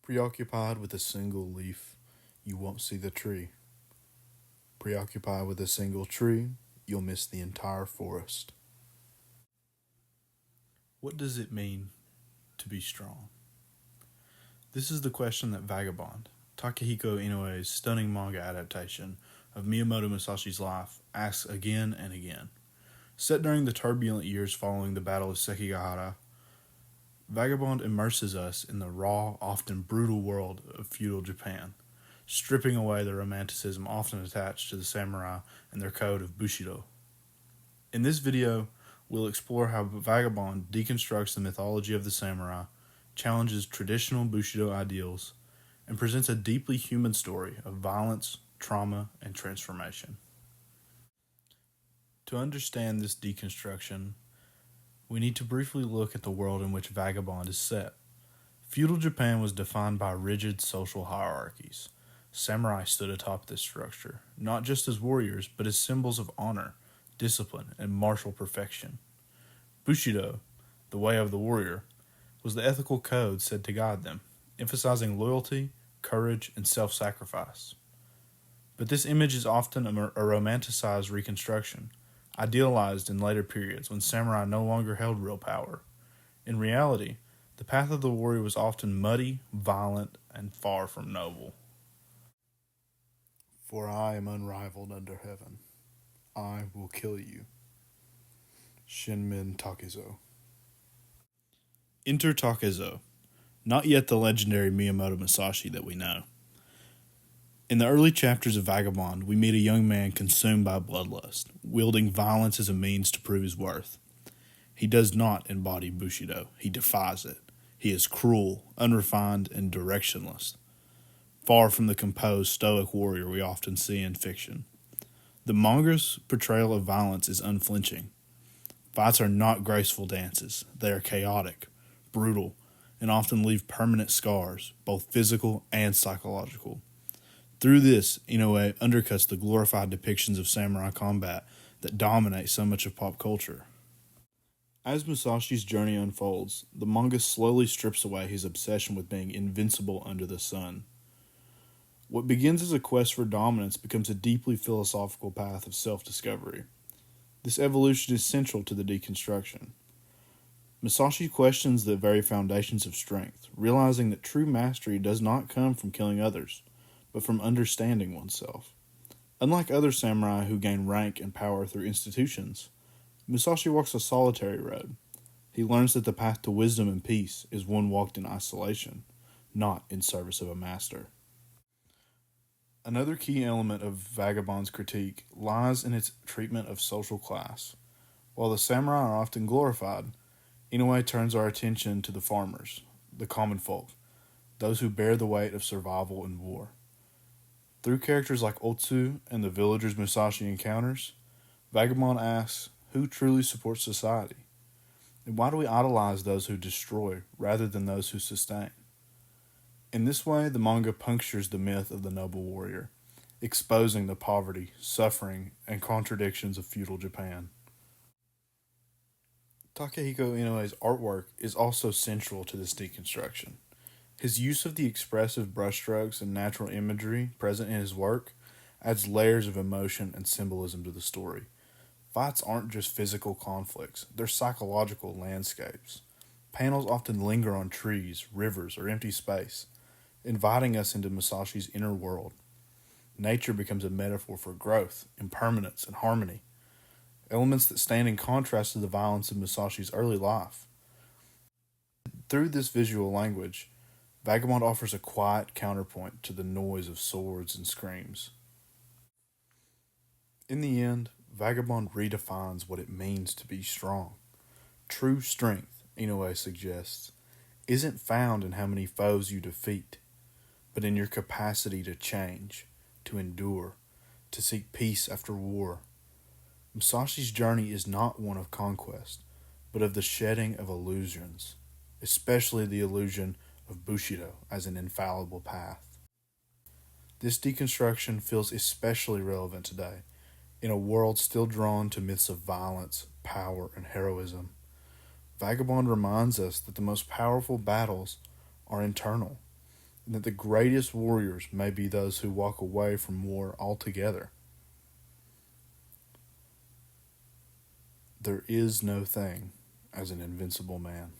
Preoccupied with a single leaf, you won't see the tree. Preoccupied with a single tree, you'll miss the entire forest. What does it mean to be strong? This is the question that Vagabond, Takehiko Inoue's stunning manga adaptation of Miyamoto Musashi's life, asks again and again. Set during the turbulent years following the Battle of Sekigahara, Vagabond immerses us in the raw, often brutal world of feudal Japan, stripping away the romanticism often attached to the samurai and their code of Bushido. In this video, we'll explore how Vagabond deconstructs the mythology of the samurai, challenges traditional Bushido ideals, and presents a deeply human story of violence, trauma, and transformation. To understand this deconstruction, we need to briefly look at the world in which Vagabond is set. Feudal Japan was defined by rigid social hierarchies. Samurai stood atop this structure, not just as warriors, but as symbols of honor, discipline, and martial perfection. Bushido, the way of the warrior, was the ethical code said to guide them, emphasizing loyalty, courage, and self-sacrifice. But this image is often a romanticized reconstruction, idealized in later periods when samurai no longer held real power. In reality, the path of the warrior was often muddy, violent, and far from noble. For I am unrivaled under heaven. I will kill you. Shinmin Takezo. Enter Takezo, not yet the legendary Miyamoto Musashi that we know. In the early chapters of Vagabond, we meet a young man consumed by bloodlust, wielding violence as a means to prove his worth. He does not embody Bushido, he defies it. He is cruel, unrefined, and directionless, far from the composed, stoic warrior we often see in fiction. The manga's portrayal of violence is unflinching. Fights are not graceful dances. They are chaotic, brutal, and often leave permanent scars, both physical and psychological. Through this, Inoue undercuts the glorified depictions of samurai combat that dominate so much of pop culture. As Musashi's journey unfolds, the manga slowly strips away his obsession with being invincible under the sun. What begins as a quest for dominance becomes a deeply philosophical path of self-discovery. This evolution is central to the deconstruction. Musashi questions the very foundations of strength, realizing that true mastery does not come from killing others, but from understanding oneself. Unlike other samurai who gain rank and power through institutions, Musashi walks a solitary road. He learns that the path to wisdom and peace is one walked in isolation, not in service of a master. Another key element of Vagabond's critique lies in its treatment of social class. While the samurai are often glorified, Inoue turns our attention to the farmers, the common folk, those who bear the weight of survival in war. Through characters like Otsu and the villagers Musashi encounters, Vagabond asks, who truly supports society? And why do we idolize those who destroy rather than those who sustain? In this way, the manga punctures the myth of the noble warrior, exposing the poverty, suffering, and contradictions of feudal Japan. Takehiko Inoue's artwork is also central to this deconstruction. His use of the expressive brushstrokes and natural imagery present in his work adds layers of emotion and symbolism to the story. Fights aren't just physical conflicts, they're psychological landscapes. Panels often linger on trees, rivers, or empty space, inviting us into Musashi's inner world. Nature becomes a metaphor for growth, impermanence, and harmony, elements that stand in contrast to the violence of Musashi's early life. Through this visual language, Vagabond offers a quiet counterpoint to the noise of swords and screams. In the end, Vagabond redefines what it means to be strong. True strength, Inoue suggests, isn't found in how many foes you defeat, but in your capacity to change, to endure, to seek peace after war. Musashi's journey is not one of conquest, but of the shedding of illusions, especially the illusion of Bushido as an infallible path. This deconstruction feels especially relevant today, in a world still drawn to myths of violence, power, and heroism. Vagabond reminds us that the most powerful battles are internal. and that the greatest warriors may be those who walk away from war altogether. There is no thing as an invincible man.